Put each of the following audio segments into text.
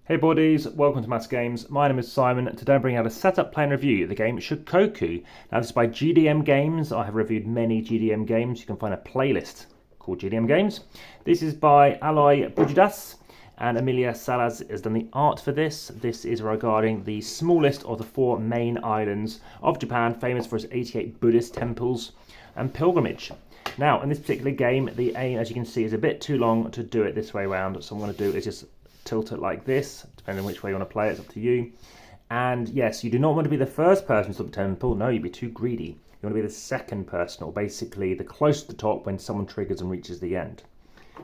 Hey boardies, welcome to AmassGames. My name is Simon. Today I'm bringing out a setup, play and review of the game Shikoku. Now this is by GDM Games. I have reviewed many GDM games. You can find a playlist called GDM Games. This is by Eloi and Emilia Salas has done the art for this. This is regarding the smallest of the four main islands of Japan, famous for its 88 Buddhist temples and pilgrimage. Now in this particular game, the aim, as you can see, is a bit too long to do it this way around. So what I'm going to do is just tilt it like this, depending on which way you want to play it, it's up to you. And yes, you do not want to be the first person to the temple, no, you'd be too greedy. You want to be the second person, or basically the close to the top when someone triggers and reaches the end.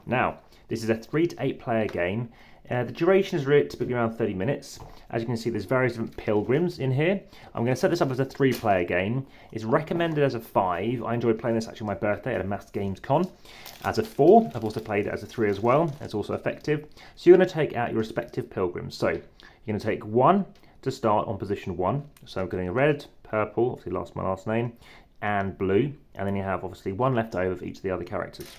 Now, this is a 3 to 8 player game. The duration is typically around 30 minutes. As you can see, there's various different pilgrims in here. I'm going to set this up as a 3-player game. It's recommended as a 5. I enjoyed playing this actually on my birthday at AmassGames Con. As a 4, I've also played it as a 3 as well. It's also effective. So you're going to take out your respective pilgrims. So you're going to take 1 to start on position 1. So I'm getting a red, purple, obviously lost my last name, and blue. And then you have obviously 1 left over for each of the other characters.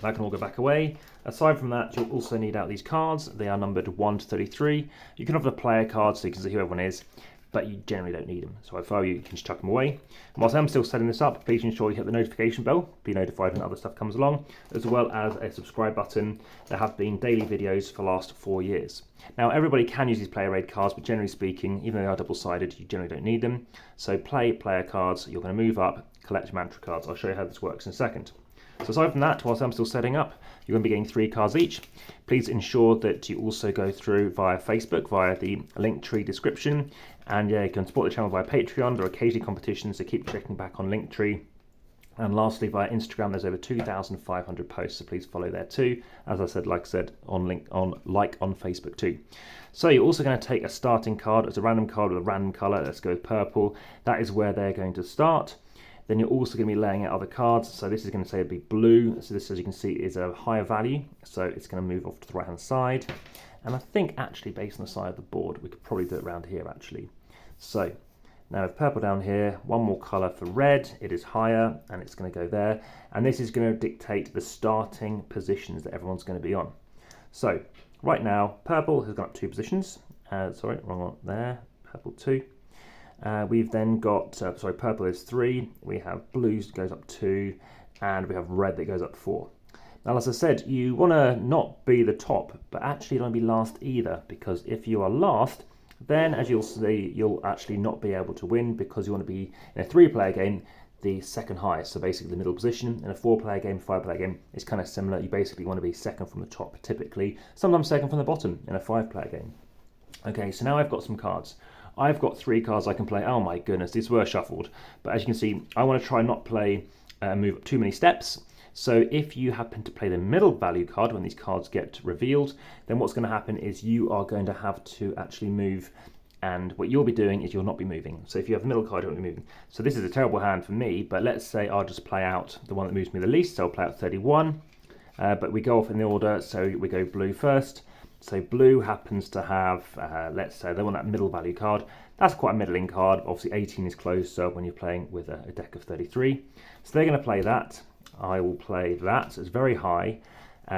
That can all go back away. Aside from that, you'll also need out these cards. They are numbered 1 to 33. You can have the player cards so you can see who everyone is, but you generally don't need them. So if I were you, you can just chuck them away. And whilst I'm still setting this up, please ensure you hit the notification bell, be notified when other stuff comes along, as well as a subscribe button. There have been daily videos for the last 4 years. Now everybody can use these player aid cards, but generally speaking, even though they are double-sided, you generally don't need them. So play player cards, you're going to move up, collect mantra cards. I'll show you how this works in a second. So aside from that, whilst I'm still setting up, you're going to be getting 3 cards each. Please ensure that you also go through via Facebook, via the Linktree description. And yeah, you can support the channel via Patreon. There are occasionally competitions, so keep checking back on Linktree. And lastly, via Instagram, there's over 2,500 posts, so please follow there too. As I said, on Facebook too. So you're also going to take a starting card. It's a random card with a random colour. Let's go with purple. That is where they're going to start. Then you're also going to be laying out other cards. So this is going to say it'd be blue. So this, as you can see, is a higher value. So it's going to move off to the right-hand side. And I think actually, based on the side of the board, we could probably do it around here actually. So now with purple down here, one more colour for red. It is higher and it's going to go there. And this is going to dictate the starting positions that everyone's going to be on. So right now, purple has gone up 2 positions. Sorry, wrong one there. Purple 2. We've then got, purple is 3, we have blues that goes up 2, and we have red that goes up 4. Now, as I said, you want to not be the top, but actually you don't want to be last either, because if you are last, then as you'll see, you'll actually not be able to win, because you want to be, in a 3-player game, the second highest, so basically the middle position. In a 4-player game, 5-player game, it's kind of similar. You basically want to be second from the top, typically, sometimes second from the bottom in a 5-player game. Okay, so now I've got some cards. I've got 3 cards I can play. Oh my goodness, these were shuffled. But as you can see, I want to try not play move too many steps. So if you happen to play the middle value card when these cards get revealed, then what's going to happen is you are going to have to actually move. And what you'll be doing is you'll not be moving. So if you have the middle card, you won't be moving. So this is a terrible hand for me, but let's say I'll just play out the one that moves me the least. So I'll play out 31. But we go off in the order, so we go blue first. So blue happens to have, let's say they want that middle value card. That's quite a middling card. Obviously 18 is closer when you're playing with a deck of 33. So they're going to play that. I will play that. So it's very high,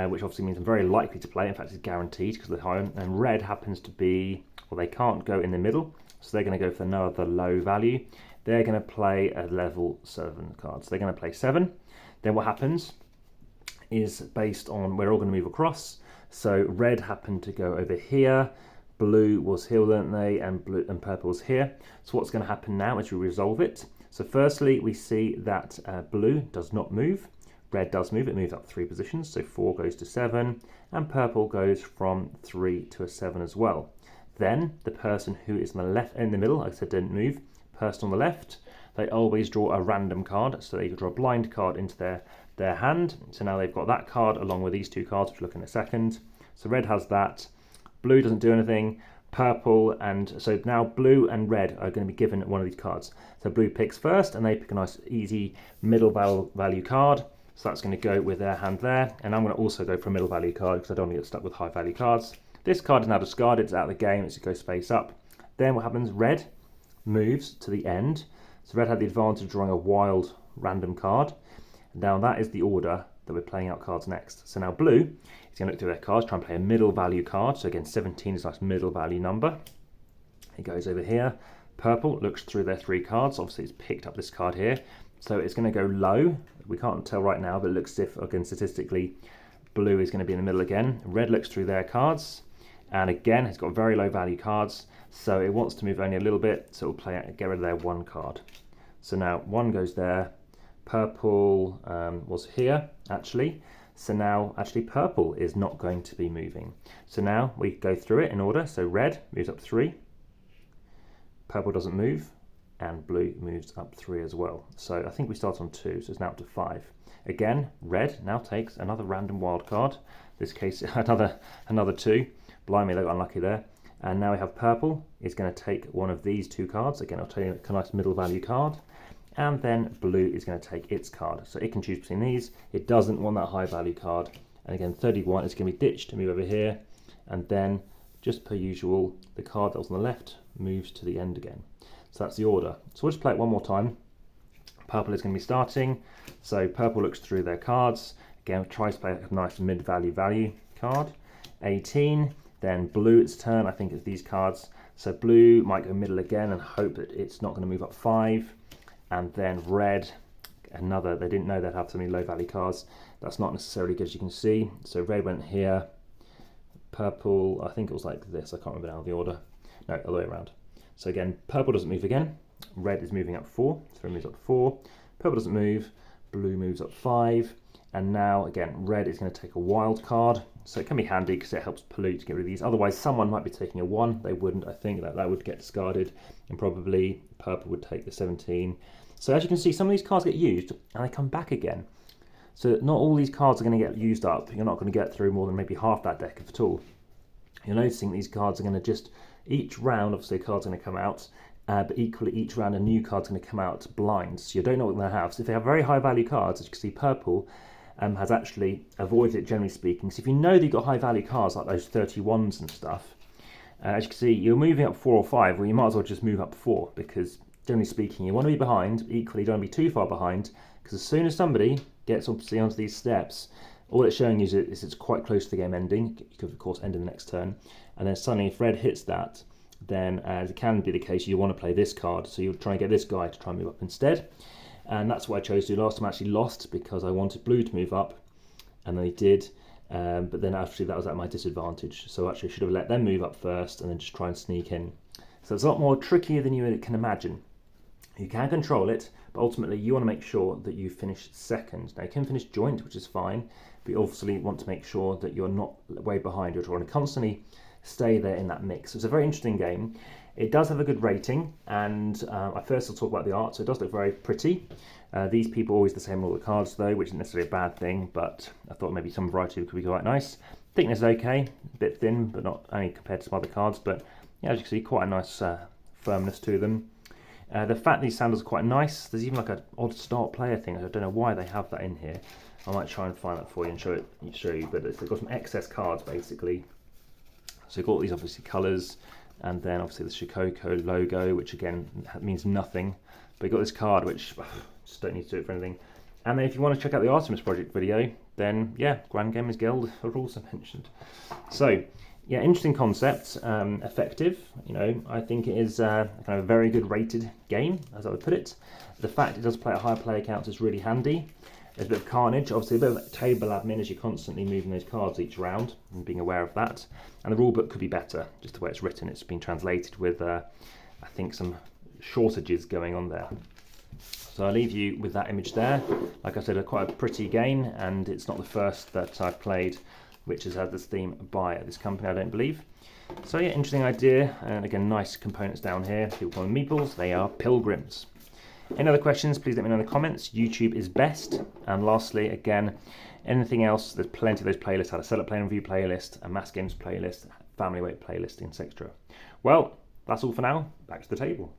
which obviously means I'm very likely to play. In fact, it's guaranteed because they're high. And red happens to be, well, they can't go in the middle. So they're going to go for another low value. They're going to play a level 7 card. So they're going to play 7. Then what happens is based on, we're all going to move across. So red happened to go over here, blue was here, weren't they, and blue and purple was here. So what's going to happen now is we resolve it. So firstly, we see that blue does not move, red does move, it moves up 3 positions, so 4 goes to 7, and purple goes from 3 to a 7 as well. Then the person who is in the left, in the middle, like I said, didn't move, person on the left, they always draw a random card, so they draw a blind card into their hand. So now they've got that card along with these 2 cards, which we'll look in a second. So red has that, blue doesn't do anything, purple, and so now blue and red are going to be given one of these cards. So blue picks first, and they pick a nice easy middle value card. So that's going to go with their hand there, and I'm going to also go for a middle value card because I don't want to get stuck with high value cards. This card is now discarded, it's out of the game, it's going to go face up. Then what happens, red moves to the end. So red had the advantage of drawing a wild random card. Now that is the order that we're playing out cards next. So now blue is going to look through their cards, try and play a middle value card. So again, 17 is a nice middle value number. It goes over here. Purple looks through their 3 cards. Obviously, it's picked up this card here. So it's going to go low. We can't tell right now, but it looks as if, again, statistically, blue is going to be in the middle again. Red looks through their cards. And again, it's got very low value cards. So it wants to move only a little bit. So it'll get rid of their 1 card. So now 1 goes there. Purple was here, actually. So now, actually, purple is not going to be moving. So now we go through it in order. So red moves up 3. Purple doesn't move. And blue moves up 3 as well. So I think we start on 2, so it's now up to 5. Again, red now takes another random wild card. In this case, another 2. Blimey, they got unlucky there. And now we have purple is going to take one of these 2 cards. Again, I'll take a nice middle value card. And then blue is going to take its card. So it can choose between these. It doesn't want that high value card. And again, 31 is going to be ditched to move over here. And then, just per usual, the card that was on the left moves to the end again. So that's the order. So we'll just play it one more time. Purple is going to be starting. So purple looks through their cards. Again, tries to play a nice mid-value card. 18. Then blue, its turn. I think it's these cards. So blue might go middle again and hope that it's not going to move up 5. And then red, another. They didn't know they'd have so many low-value cards. That's not necessarily good, as you can see. So red went here. Purple, I think it was like this. I can't remember now the order. No, other way around. So again, purple doesn't move again. Red is moving up 4, so it moves up 4. Purple doesn't move. Blue moves up 5. And now, again, red is going to take a wild card. So it can be handy because it helps pollute to get rid of these. Otherwise, someone might be taking a 1. They wouldn't. I think that would get discarded. And probably purple would take the 17. So as you can see, some of these cards get used and they come back again. So not all these cards are going to get used up. You're not going to get through more than maybe half that deck, if at all. You're noticing these cards are going to just... Each round, obviously, a card's going to come out, but equally each round a new card's going to come out blind. So you don't know what they're going to have. So if they have very high value cards, as you can see, purple has actually avoided it, generally speaking. So if you know that you've got high value cards like those 31s and stuff, as you can see, you're moving up 4 or 5, well, you might as well just move up 4 because, generally speaking, you want to be behind, but equally you don't want to be too far behind because as soon as somebody gets obviously onto these steps, all it's showing you is it's quite close to the game ending. You could, of course, end in the next turn. And then suddenly, if red hits that, then as it can be the case, you want to play this card. So you'll try and get this guy to try and move up instead. And that's what I chose to do last time. I actually lost because I wanted blue to move up. And then he did. But then actually that was at my disadvantage. So actually I should have let them move up first and then just try and sneak in. So it's a lot more trickier than you can imagine. You can control it, but ultimately you want to make sure that you finish second. Now you can finish joint, which is fine, but you obviously want to make sure that you're not way behind. You're trying to constantly stay there in that mix. So it's a very interesting game. It does have a good rating, and I first will talk about the art. So it does look very pretty. These people are always the same on all the cards though, which isn't necessarily a bad thing, but I thought maybe some variety could be quite nice. Thickness is okay, a bit thin, but not only compared to some other cards, but yeah, as you can see, quite a nice firmness to them. The fact these sandals are quite nice. There's even like an odd start player thing. I don't know why they have that in here. I might try and find that for you and show you. But they've got some excess cards basically. So you've got all these obviously colours, and then obviously the Shikoku logo, which again means nothing. But you've got this card which just don't need to do it for anything. And then if you want to check out the Artemis Project video, then yeah, Grand Gamers Guild are also mentioned. So yeah, interesting concept, effective. You know, I think it is kind of a very good rated game, as I would put it. The fact it does play at higher player counts is really handy. There's a bit of carnage, obviously a bit of table admin as you're constantly moving those cards each round and being aware of that. And the rule book could be better, just the way it's written. It's been translated with, I think, some shortages going on there. So I'll leave you with that image there. Like I said, quite a pretty game, and it's not the first that I've played which has had this theme by this company, I don't believe. So yeah, interesting idea, and again, nice components down here. People call them meeples, they are pilgrims. Any other questions, please let me know in the comments. YouTube is best. And lastly, again, anything else, there's plenty of those playlists. How to set up play and review playlist, AmassGames playlist, family weight playlist, etc. Well, that's all for now. Back to the table.